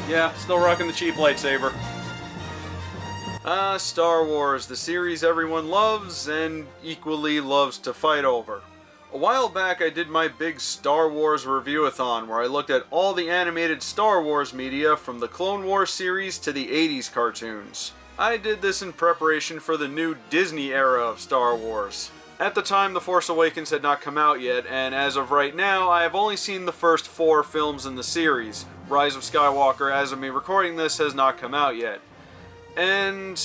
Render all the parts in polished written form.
Yeah, still rocking the cheap lightsaber. Star Wars, the series everyone loves and equally loves to fight over. A while back I did my big Star Wars review-a-thon where I looked at all the animated Star Wars media from the Clone Wars series to the 80s cartoons. I did this in preparation for the new Disney era of Star Wars. At the time, The Force Awakens had not come out yet, and as of right now, I have only seen the first 4 films in the series. Rise of Skywalker, as of me recording this, has not come out yet. And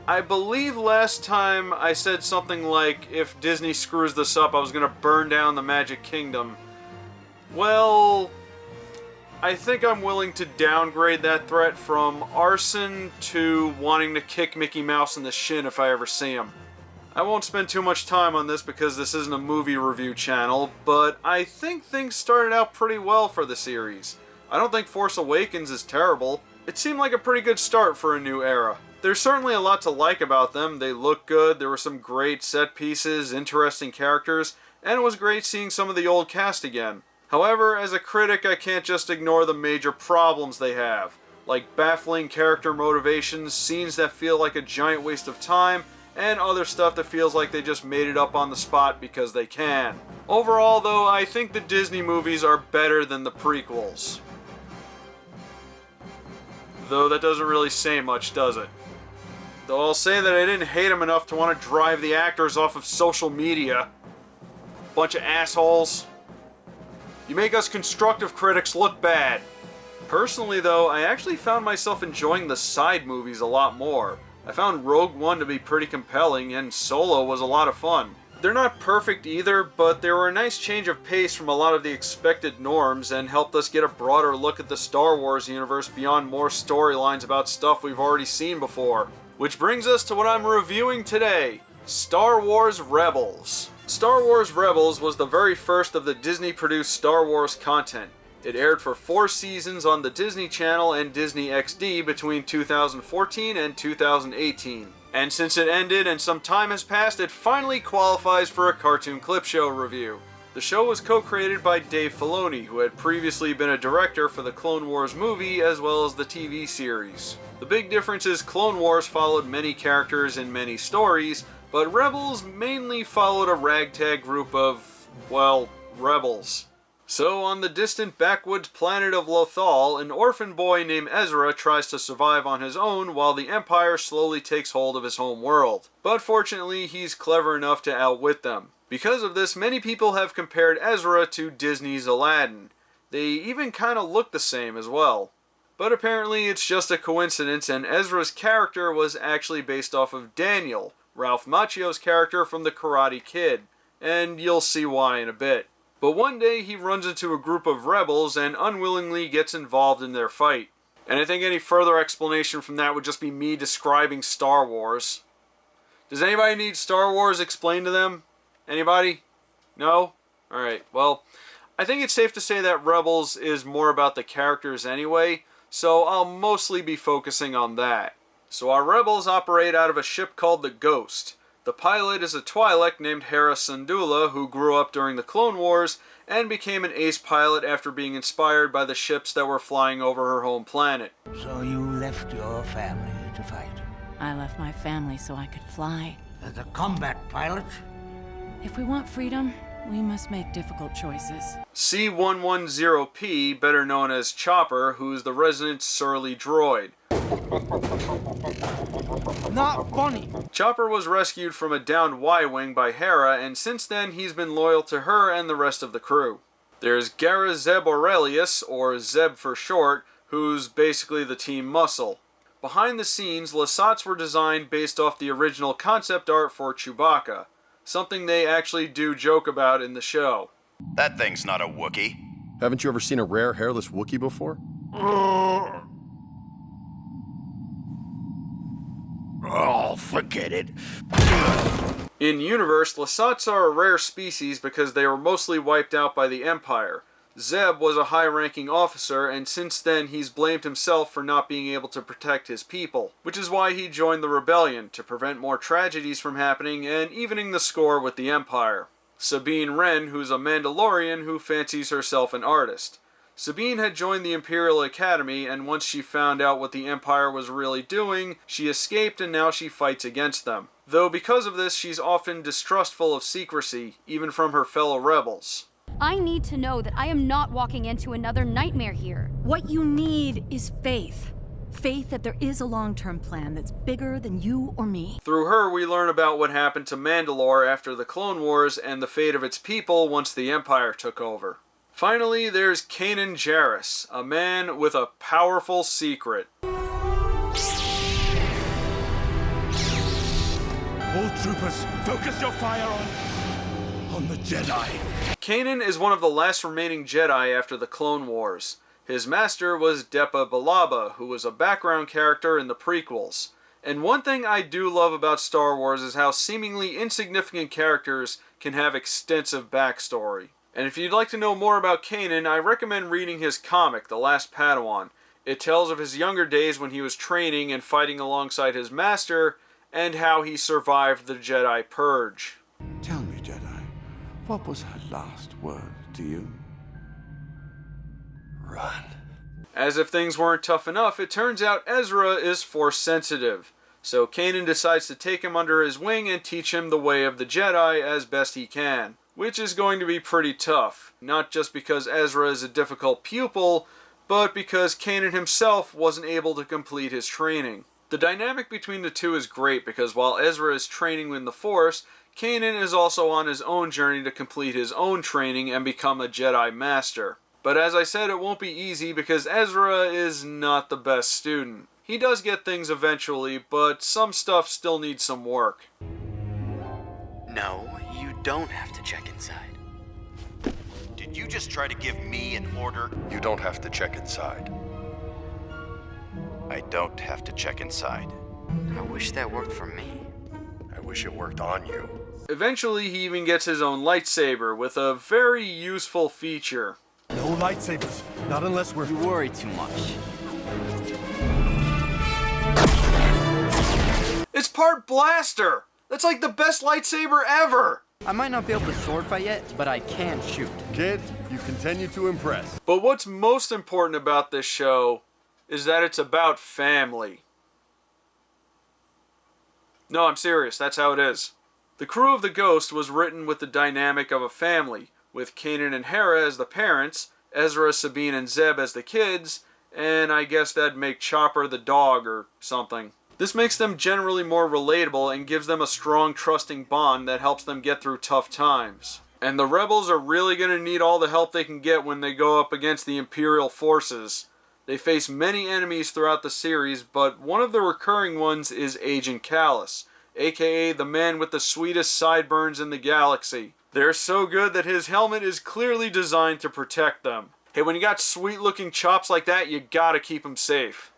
I believe last time I said something like, if Disney screws this up, I was going to burn down the Magic Kingdom. Well, I think I'm willing to downgrade that threat from arson to wanting to kick Mickey Mouse in the shin if I ever see him. I won't spend too much time on this because this isn't a movie review channel, but I think things started out pretty well for the series. I don't think Force Awakens is terrible. It seemed like a pretty good start for a new era. There's certainly a lot to like about them. They look good, there were some great set pieces, interesting characters, and it was great seeing some of the old cast again. However, as a critic, I can't just ignore the major problems they have, like baffling character motivations, scenes that feel like a giant waste of time, and other stuff that feels like they just made it up on the spot because they can. Overall, though, I think the Disney movies are better than the prequels. Though that doesn't really say much, does it? Though I'll say that I didn't hate them enough to want to drive the actors off of social media. Bunch of assholes. You make us constructive critics look bad. Personally, though, I actually found myself enjoying the side movies a lot more. I found Rogue One to be pretty compelling, and Solo was a lot of fun. They're not perfect either, but they were a nice change of pace from a lot of the expected norms and helped us get a broader look at the Star Wars universe beyond more storylines about stuff we've already seen before. Which brings us to what I'm reviewing today, Star Wars Rebels. Star Wars Rebels was the very first of the Disney-produced Star Wars content. It aired for 4 seasons on the Disney Channel and Disney XD between 2014 and 2018. And since it ended and some time has passed, it finally qualifies for a Cartoon Clipshow review. The show was co-created by Dave Filoni, who had previously been a director for the Clone Wars movie as well as the TV series. The big difference is Clone Wars followed many characters in many stories, but Rebels mainly followed a ragtag group of, well, rebels. So, on the distant backwoods planet of Lothal, an orphan boy named Ezra tries to survive on his own while the Empire slowly takes hold of his home world. But fortunately, he's clever enough to outwit them. Because of this, many people have compared Ezra to Disney's Aladdin. They even kind of look the same as well. But apparently it's just a coincidence, and Ezra's character was actually based off of Daniel, Ralph Macchio's character from The Karate Kid. And you'll see why in a bit. But one day he runs into a group of rebels and unwillingly gets involved in their fight. And I think any further explanation from that would just be me describing Star Wars. Does anybody need Star Wars explained to them? Anybody? No? Alright, well, I think it's safe to say that Rebels is more about the characters anyway, so I'll mostly be focusing on that. So our rebels operate out of a ship called the Ghost. The pilot is a Twi'lek named Hera Syndulla who grew up during the Clone Wars and became an ace pilot after being inspired by the ships that were flying over her home planet. So you left your family to fight? I left my family so I could fly. As a combat pilot? If we want freedom, we must make difficult choices. C-110P, better known as Chopper, who's the resident surly droid. Not funny! Chopper was rescued from a downed Y-Wing by Hera, and since then he's been loyal to her and the rest of the crew. There's Gara Zeb Aurelius, or Zeb for short, who's basically the team muscle. Behind the scenes, Lasats were designed based off the original concept art for Chewbacca, something they actually do joke about in the show. That thing's not a Wookiee. Haven't you ever seen a rare hairless Wookiee before? Oh, forget it. In-universe, Lasats are a rare species because they were mostly wiped out by the Empire. Zeb was a high-ranking officer, and since then he's blamed himself for not being able to protect his people, which is why he joined the rebellion, to prevent more tragedies from happening and evening the score with the Empire. Sabine Wren, who's a Mandalorian who fancies herself an artist. Sabine had joined the Imperial Academy, and once she found out what the Empire was really doing, she escaped and now she fights against them. Though because of this, she's often distrustful of secrecy, even from her fellow rebels. I need to know that I am not walking into another nightmare here. What you need is faith. Faith that there is a long-term plan that's bigger than you or me. Through her, we learn about what happened to Mandalore after the Clone Wars and the fate of its people once the Empire took over. Finally, there's Kanan Jarrus, a man with a powerful secret. All troopers, focus your fire on the Jedi. Kanan is one of the last remaining Jedi after the Clone Wars. His master was Depa Billaba, who was a background character in the prequels. And one thing I do love about Star Wars is how seemingly insignificant characters can have extensive backstory. And if you'd like to know more about Kanan, I recommend reading his comic, The Last Padawan. It tells of his younger days when he was training and fighting alongside his master, and how he survived the Jedi Purge. Tell me, Jedi, what was her last word to you? Run. As if things weren't tough enough, it turns out Ezra is Force sensitive. So Kanan decides to take him under his wing and teach him the way of the Jedi as best he can. Which is going to be pretty tough. Not just because Ezra is a difficult pupil, but because Kanan himself wasn't able to complete his training. The dynamic between the two is great because while Ezra is training in the Force, Kanan is also on his own journey to complete his own training and become a Jedi Master. But as I said, it won't be easy because Ezra is not the best student. He does get things eventually, but some stuff still needs some work. No, you don't have to check inside. Did you just try to give me an order? You don't have to check inside. I don't have to check inside. I wish that worked for me. I wish it worked on you. Eventually, he even gets his own lightsaber with a very useful feature. No lightsabers, not unless we're... You worry too much. It's part blaster! That's like the best lightsaber ever! I might not be able to sword fight yet, but I can shoot. Kid, you continue to impress. But what's most important about this show is that it's about family. No, I'm serious, that's how it is. The crew of the Ghost was written with the dynamic of a family, with Kanan and Hera as the parents, Ezra, Sabine, and Zeb as the kids, and I guess that'd make Chopper the dog or something. This makes them generally more relatable and gives them a strong, trusting bond that helps them get through tough times. And the Rebels are really going to need all the help they can get when they go up against the Imperial forces. They face many enemies throughout the series, but one of the recurring ones is Agent Callus, aka the man with the sweetest sideburns in the galaxy. They're so good that his helmet is clearly designed to protect them. Hey, when you got sweet looking chops like that, you gotta keep them safe.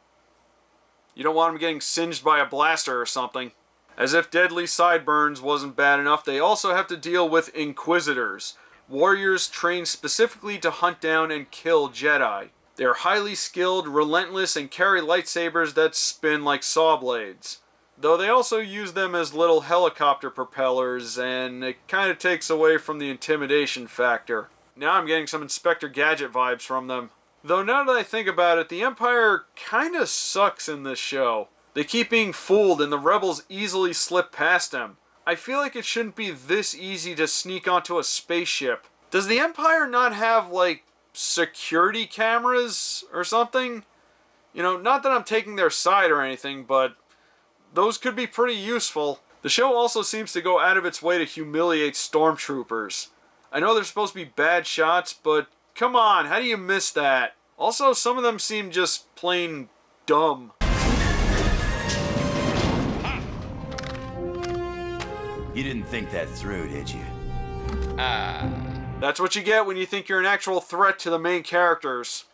You don't want them getting singed by a blaster or something. As if deadly sideburns wasn't bad enough, they also have to deal with Inquisitors, warriors trained specifically to hunt down and kill Jedi. They're highly skilled, relentless, and carry lightsabers that spin like saw blades. Though they also use them as little helicopter propellers, and it kind of takes away from the intimidation factor. Now I'm getting some Inspector Gadget vibes from them. Though now that I think about it, the Empire kinda sucks in this show. They keep being fooled and the Rebels easily slip past them. I feel like it shouldn't be this easy to sneak onto a spaceship. Does the Empire not have, like, security cameras or something? You know, not that I'm taking their side or anything, but those could be pretty useful. The show also seems to go out of its way to humiliate stormtroopers. I know they're supposed to be bad shots, but come on, how do you miss that? Also, some of them seem just plain dumb. You didn't think that through, did you? That's what you get when you think you're an actual threat to the main characters.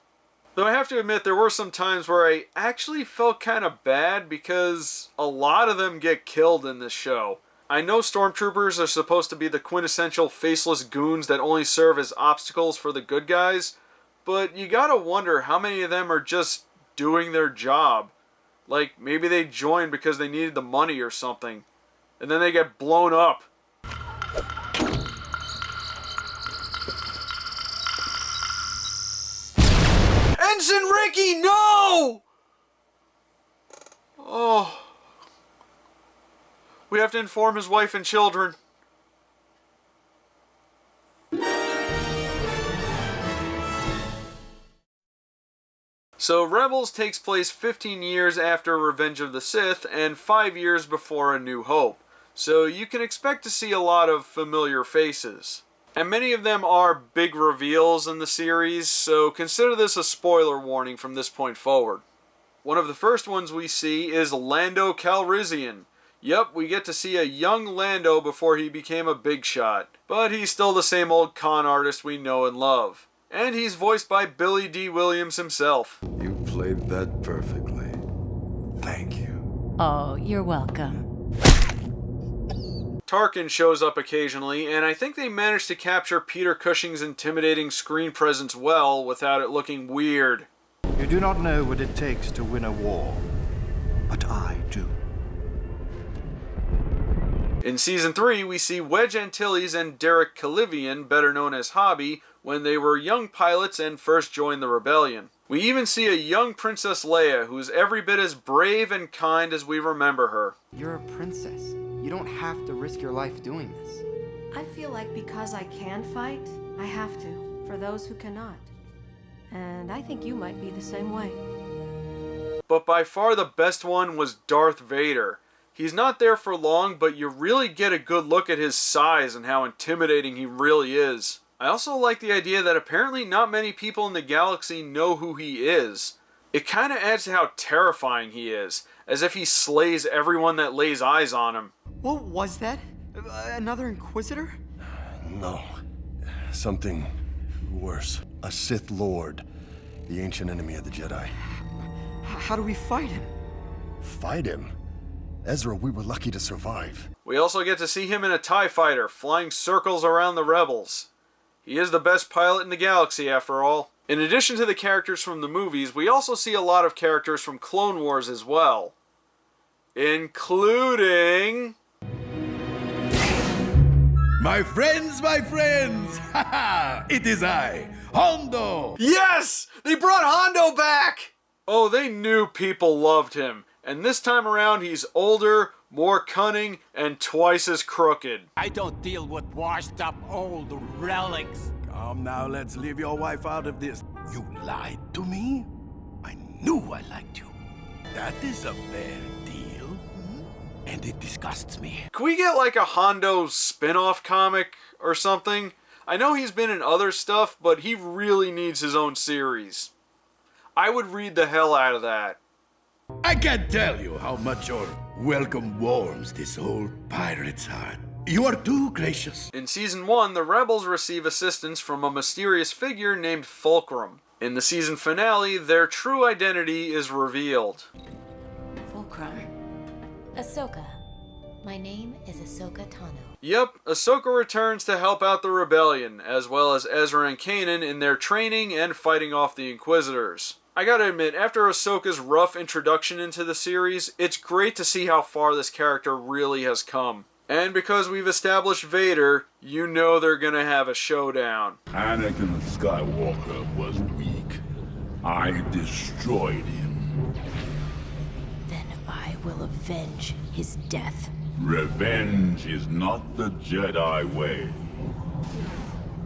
Though I have to admit, there were some times where I actually felt kind of bad because a lot of them get killed in this show. I know stormtroopers are supposed to be the quintessential faceless goons that only serve as obstacles for the good guys, but you gotta wonder how many of them are just doing their job. Like, maybe they joined because they needed the money or something, and then they get blown up. Ensign Ricky, no! Oh. We have to inform his wife and children. So Rebels takes place 15 years after Revenge of the Sith and 5 years before A New Hope. So you can expect to see a lot of familiar faces. And many of them are big reveals in the series, so consider this a spoiler warning from this point forward. One of the first ones we see is Lando Calrissian. Yep, we get to see a young Lando before he became a big shot. But he's still the same old con artist we know and love. And he's voiced by Billy D. Williams himself. You played that perfectly. Thank you. Oh, you're welcome. Tarkin shows up occasionally, and I think they managed to capture Peter Cushing's intimidating screen presence well without it looking weird. You do not know what it takes to win a war, but I do. In Season 3, we see Wedge Antilles and Derek Kalivian, better known as Hobby, when they were young pilots and first joined the rebellion. We even see a young Princess Leia, who's every bit as brave and kind as we remember her. You're a princess. You don't have to risk your life doing this. I feel like because I can fight, I have to, for those who cannot. And I think you might be the same way. But by far the best one was Darth Vader. He's not there for long, but you really get a good look at his size and how intimidating he really is. I also like the idea that apparently not many people in the galaxy know who he is. It kind of adds to how terrifying he is, as if he slays everyone that lays eyes on him. What was that? Another Inquisitor? No. Something worse. A Sith Lord. The ancient enemy of the Jedi. How do we fight him? Fight him? Ezra, we were lucky to survive. We also get to see him in a TIE fighter, flying circles around the rebels. He is the best pilot in the galaxy, after all. In addition to the characters from the movies, we also see a lot of characters from Clone Wars as well. Including... My friends, haha! It is I, Hondo! Yes! They brought Hondo back! Oh, they knew people loved him. And this time around, he's older, more cunning, and twice as crooked. I don't deal with washed up old relics. Come now, let's leave your wife out of this. You lied to me? I knew I liked you. That is a fair deal. And it disgusts me. Can we get like a Hondo spin-off comic or something? I know he's been in other stuff, but he really needs his own series. I would read the hell out of that. I can't tell you how much your welcome warms this old pirate's heart. You are too gracious. In Season 1, the Rebels receive assistance from a mysterious figure named Fulcrum. In the season finale, their true identity is revealed. Fulcrum. Ahsoka. My name is Ahsoka Tano. Yep, Ahsoka returns to help out the rebellion, as well as Ezra and Kanan in their training and fighting off the Inquisitors. I gotta admit, after Ahsoka's rough introduction into the series, it's great to see how far this character really has come. And because we've established Vader, you know they're gonna have a showdown. Anakin Skywalker was weak. I destroyed him. Then I will avenge his death. Revenge is not the Jedi way.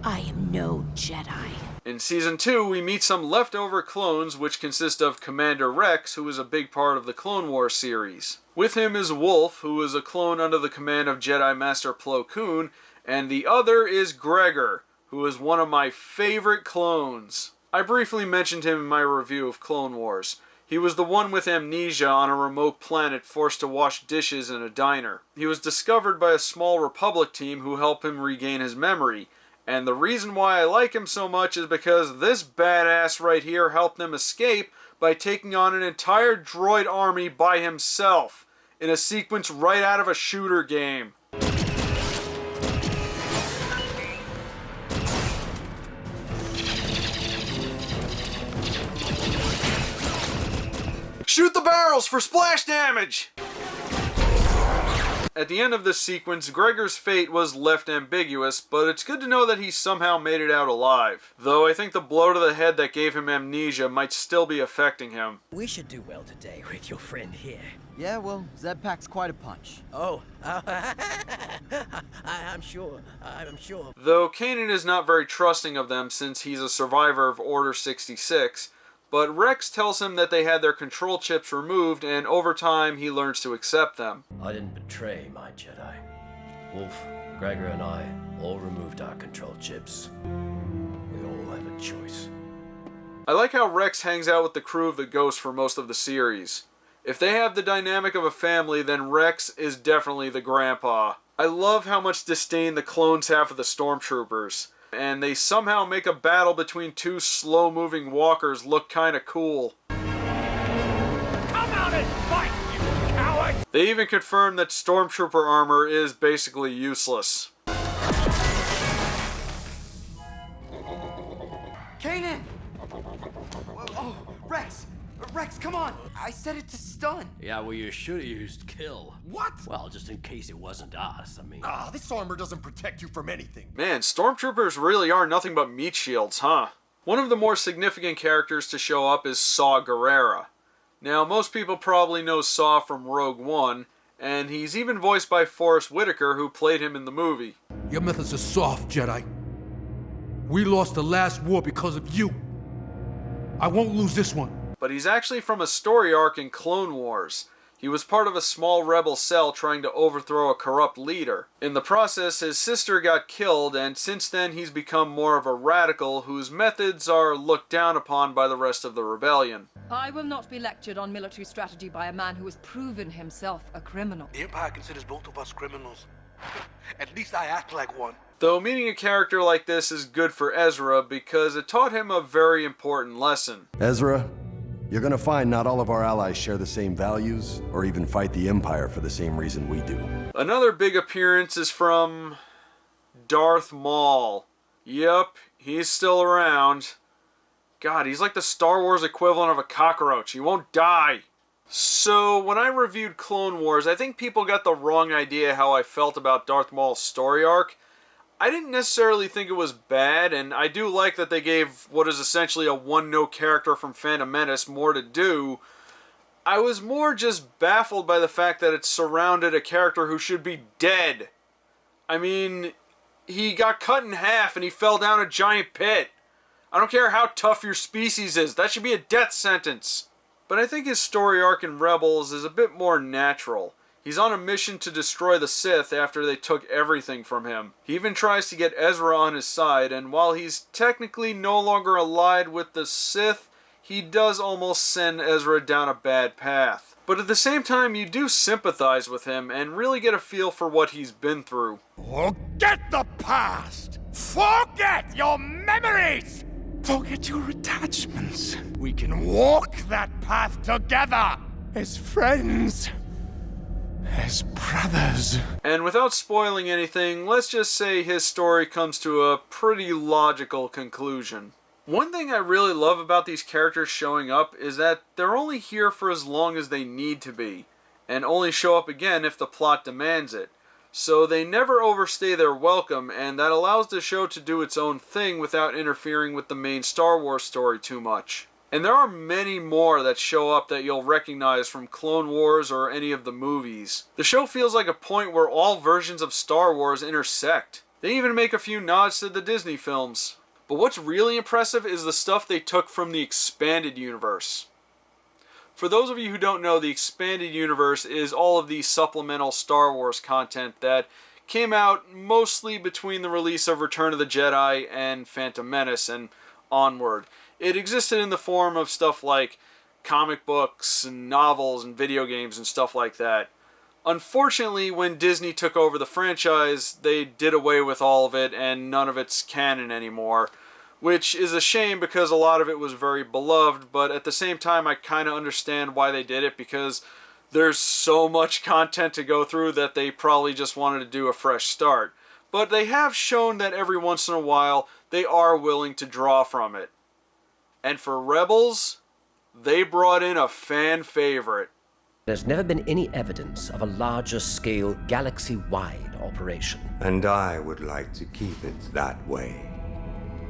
I am no Jedi. In Season 2, we meet some leftover clones, which consist of Commander Rex, who is a big part of the Clone Wars series. With him is Wolf, who is a clone under the command of Jedi Master Plo Koon, and the other is Gregor, who is one of my favorite clones. I briefly mentioned him in my review of Clone Wars. He was the one with amnesia on a remote planet forced to wash dishes in a diner. He was discovered by a small Republic team who helped him regain his memory. And the reason why I like him so much is because this badass right here helped him escape by taking on an entire droid army by himself in a sequence right out of a shooter game. Shoot the barrels for splash damage! At the end of this sequence, Gregor's fate was left ambiguous, but it's good to know that he somehow made it out alive. Though I think the blow to the head that gave him amnesia might still be affecting him. We should do well today with your friend here. Yeah, well, Zeb packs quite a punch. Oh, I'm sure. Though Kanan is not very trusting of them since he's a survivor of Order 66, but Rex tells him that they had their control chips removed, and over time he learns to accept them. I didn't betray my Jedi. Wolf, Gregor, and I all removed our control chips. We all have a choice. I like how Rex hangs out with the crew of the Ghost for most of the series. If they have the dynamic of a family, then Rex is definitely the grandpa. I love how much disdain the clones have for the stormtroopers. And they somehow make a battle between two slow-moving walkers look kinda cool. Come out and fight, you coward! They even confirm that stormtrooper armor is basically useless. Kanan! Oh, Rex! Rex, come on! I said it to stun! Yeah, well, you should have used kill. What? Well, just in case it wasn't us, I mean. This armor doesn't protect you from anything. Man, stormtroopers really are nothing but meat shields, huh? One of the more significant characters to show up is Saw Gerrera. Now, most people probably know Saw from Rogue One, and he's even voiced by Forrest Whitaker, who played him in the movie. Your methods are soft, Jedi. We lost the last war because of you. I won't lose this one. But he's actually from a story arc in Clone Wars. He was part of a small rebel cell trying to overthrow a corrupt leader. In the process, his sister got killed, and since then he's become more of a radical whose methods are looked down upon by the rest of the rebellion. I will not be lectured on military strategy by a man who has proven himself a criminal. The Empire considers both of us criminals. At least I act like one. Though meeting a character like this is good for Ezra because it taught him a very important lesson. Ezra, you're gonna find not all of our allies share the same values, or even fight the Empire for the same reason we do. Another big appearance is from Darth Maul. Yep, he's still around. God, he's like the Star Wars equivalent of a cockroach. He won't die. So, when I reviewed Clone Wars, I think people got the wrong idea how I felt about Darth Maul's story arc. I didn't necessarily think it was bad, and I do like that they gave what is essentially a one-note character from Phantom Menace more to do. I was more just baffled by the fact that it surrounded a character who should be dead. I mean, he got cut in half and he fell down a giant pit. I don't care how tough your species is, that should be a death sentence. But I think his story arc in Rebels is a bit more natural. He's on a mission to destroy the Sith after they took everything from him. He even tries to get Ezra on his side, and while he's technically no longer allied with the Sith, he does almost send Ezra down a bad path. But at the same time, you do sympathize with him and really get a feel for what he's been through. Forget the past! Forget your memories! Forget your attachments. We can walk that path together as friends. As brothers. And without spoiling anything, let's just say his story comes to a pretty logical conclusion. One thing I really love about these characters showing up is that they're only here for as long as they need to be, and only show up again if the plot demands it. So they never overstay their welcome, and that allows the show to do its own thing without interfering with the main Star Wars story too much. And there are many more that show up that you'll recognize from Clone Wars or any of the movies. The show feels like a point where all versions of Star Wars intersect. They even make a few nods to the Disney films. But what's really impressive is the stuff they took from the expanded universe. For those of you who don't know, the expanded universe is all of the supplemental Star Wars content that came out mostly between the release of Return of the Jedi and Phantom Menace and onward. It existed in the form of stuff like comic books and novels and video games and stuff like that. Unfortunately, when Disney took over the franchise, they did away with all of it and none of it's canon anymore, which is a shame because a lot of it was very beloved, but at the same time I kind of understand why they did it because there's so much content to go through that they probably just wanted to do a fresh start. But they have shown that every once in a while they are willing to draw from it. And for Rebels, they brought in a fan favorite. There's never been any evidence of a larger scale, galaxy-wide operation. And I would like to keep it that way.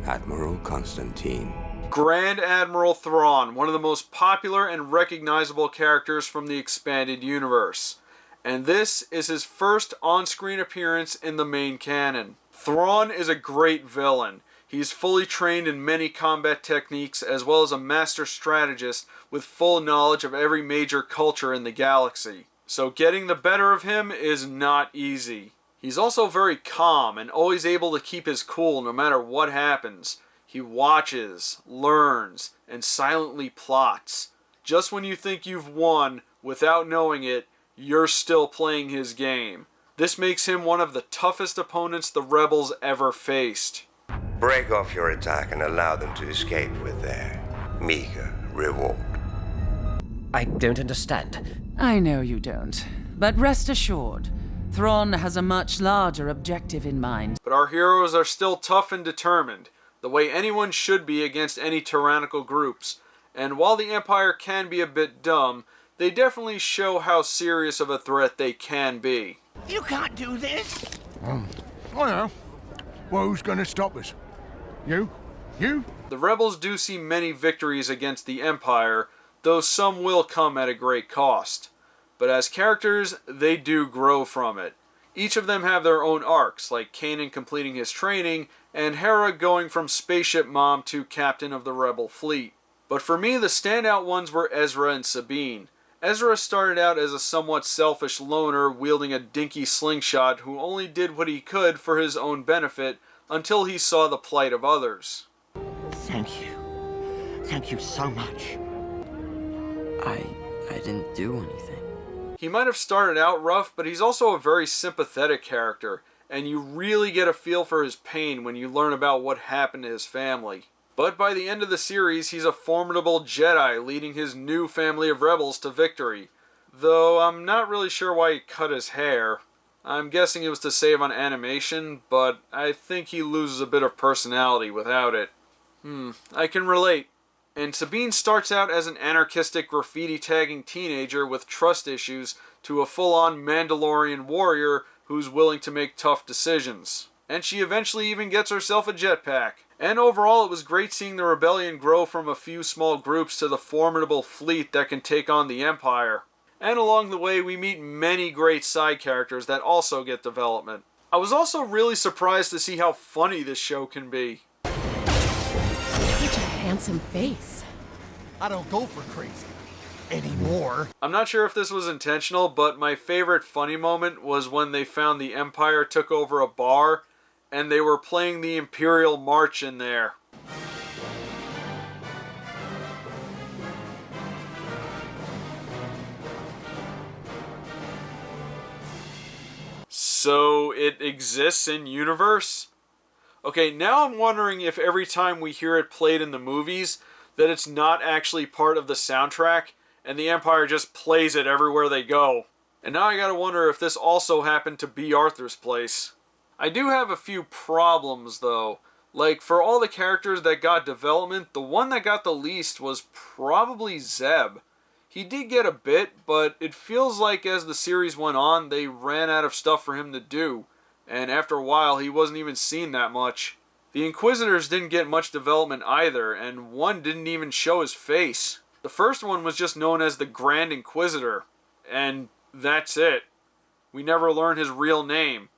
Admiral Constantine. Grand Admiral Thrawn, one of the most popular and recognizable characters from the expanded universe. And this is his first on-screen appearance in the main canon. Thrawn is a great villain. He's fully trained in many combat techniques as well as a master strategist with full knowledge of every major culture in the galaxy. So getting the better of him is not easy. He's also very calm and always able to keep his cool no matter what happens. He watches, learns, and silently plots. Just when you think you've won, without knowing it, you're still playing his game. This makes him one of the toughest opponents the Rebels ever faced. Break off your attack and allow them to escape with their meager reward. I don't understand. I know you don't. But rest assured, Thrawn has a much larger objective in mind. But our heroes are still tough and determined, the way anyone should be against any tyrannical groups. And while the Empire can be a bit dumb, they definitely show how serious of a threat they can be. You can't do this! I know. Well, who's gonna stop us? You? You? The Rebels do see many victories against the Empire, though some will come at a great cost. But as characters, they do grow from it. Each of them have their own arcs, like Kanan completing his training, and Hera going from spaceship mom to captain of the Rebel fleet. But for me, the standout ones were Ezra and Sabine. Ezra started out as a somewhat selfish loner wielding a dinky slingshot who only did what he could for his own benefit until he saw the plight of others. Thank you. Thank you so much. I didn't do anything. He might have started out rough, but he's also a very sympathetic character, and you really get a feel for his pain when you learn about what happened to his family. But by the end of the series, he's a formidable Jedi leading his new family of rebels to victory. Though I'm not really sure why he cut his hair. I'm guessing it was to save on animation, but I think he loses a bit of personality without it. I can relate. And Sabine starts out as an anarchistic graffiti-tagging teenager with trust issues to a full-on Mandalorian warrior who's willing to make tough decisions. And she eventually even gets herself a jetpack. And overall, it was great seeing the rebellion grow from a few small groups to the formidable fleet that can take on the Empire. And along the way, we meet many great side characters that also get development. I was also really surprised to see how funny this show can be. Such a handsome face. I don't go for crazy anymore. I'm not sure if this was intentional, but my favorite funny moment was when they found the Empire took over a bar and they were playing the Imperial March in there. So it exists in universe? Okay, now I'm wondering if every time we hear it played in the movies, that it's not actually part of the soundtrack, and the Empire just plays it everywhere they go. And now I gotta wonder if this also happened to B. Arthur's place. I do have a few problems, though. Like, for all the characters that got development, the one that got the least was probably Zeb. He did get a bit, but it feels like as the series went on, they ran out of stuff for him to do. And after a while, he wasn't even seen that much. The Inquisitors didn't get much development either, and one didn't even show his face. The first one was just known as the Grand Inquisitor, and that's it. We never learn his real name.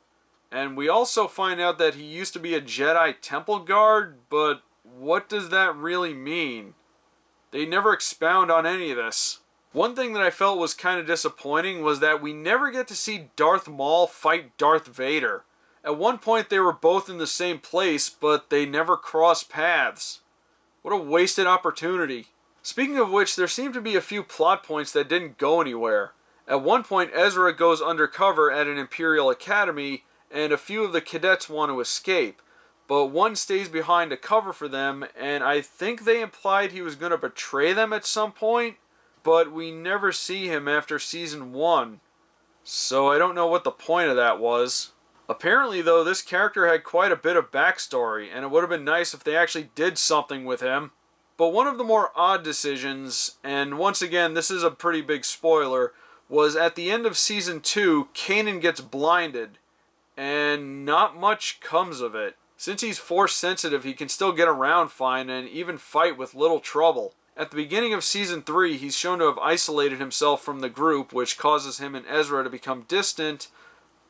And we also find out that he used to be a Jedi Temple Guard, but what does that really mean? They never expound on any of this. One thing that I felt was kind of disappointing was that we never get to see Darth Maul fight Darth Vader. At one point they were both in the same place, but they never crossed paths. What a wasted opportunity. Speaking of which, there seem to be a few plot points that didn't go anywhere. At one point, Ezra goes undercover at an Imperial Academy, and a few of the cadets want to escape, but one stays behind to cover for them, and I think they implied he was going to betray them at some point, but we never see him after Season 1, so I don't know what the point of that was. Apparently, though, this character had quite a bit of backstory, and it would have been nice if they actually did something with him. But one of the more odd decisions, and once again, this is a pretty big spoiler, was at the end of Season 2, Kanan gets blinded, and not much comes of it. Since he's force sensitive, he can still get around fine and even fight with little trouble. At the beginning of Season 3, he's shown to have isolated himself from the group, which causes him and Ezra to become distant,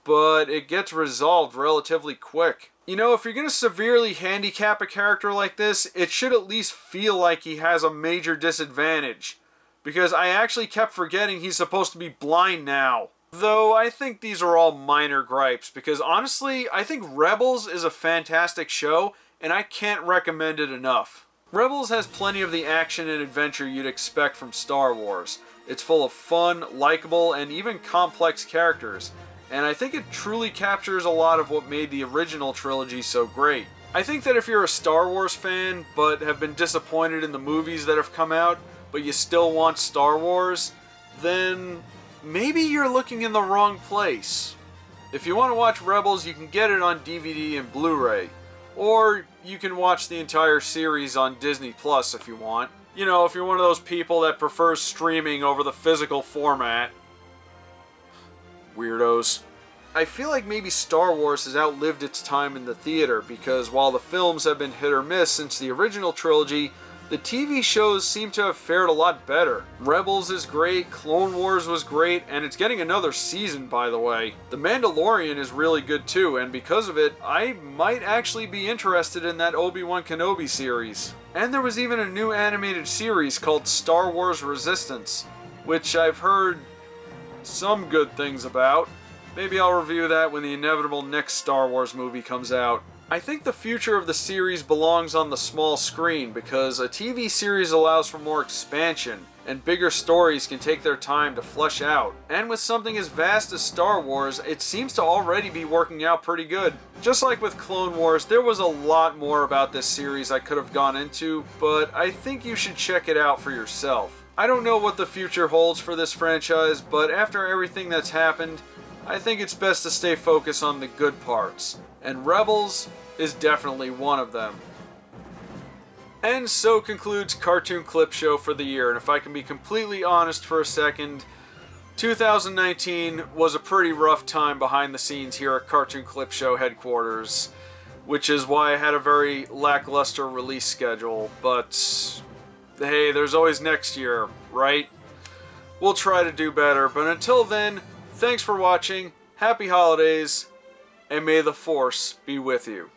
but it gets resolved relatively quick. You know, if you're going to severely handicap a character like this, it should at least feel like he has a major disadvantage, because I actually kept forgetting he's supposed to be blind now. Though I think these are all minor gripes, because honestly, I think Rebels is a fantastic show, and I can't recommend it enough. Rebels has plenty of the action and adventure you'd expect from Star Wars. It's full of fun, likable, and even complex characters, and I think it truly captures a lot of what made the original trilogy so great. I think that if you're a Star Wars fan, but have been disappointed in the movies that have come out, but you still want Star Wars, then maybe you're looking in the wrong place. If you want to watch Rebels, you can get it on DVD and Blu-ray. Or you can watch the entire series on Disney Plus if you want. You know, if you're one of those people that prefers streaming over the physical format. Weirdos. I feel like maybe Star Wars has outlived its time in the theater, because while the films have been hit or miss since the original trilogy, the TV shows seem to have fared a lot better. Rebels is great, Clone Wars was great, and it's getting another season, by the way. The Mandalorian is really good too, and because of it, I might actually be interested in that Obi-Wan Kenobi series. And there was even a new animated series called Star Wars Resistance, which I've heard some good things about. Maybe I'll review that when the inevitable next Star Wars movie comes out. I think the future of the series belongs on the small screen, because a TV series allows for more expansion, and bigger stories can take their time to flesh out. And with something as vast as Star Wars, it seems to already be working out pretty good. Just like with Clone Wars, there was a lot more about this series I could have gone into, but I think you should check it out for yourself. I don't know what the future holds for this franchise, but after everything that's happened, I think it's best to stay focused on the good parts. And Rebels is definitely one of them. And so concludes Cartoon Clipshow for the year, and if I can be completely honest for a second, 2019 was a pretty rough time behind the scenes here at Cartoon Clipshow headquarters, which is why I had a very lackluster release schedule, but hey, there's always next year, right? We'll try to do better, but until then, thanks for watching, happy holidays, and may the Force be with you.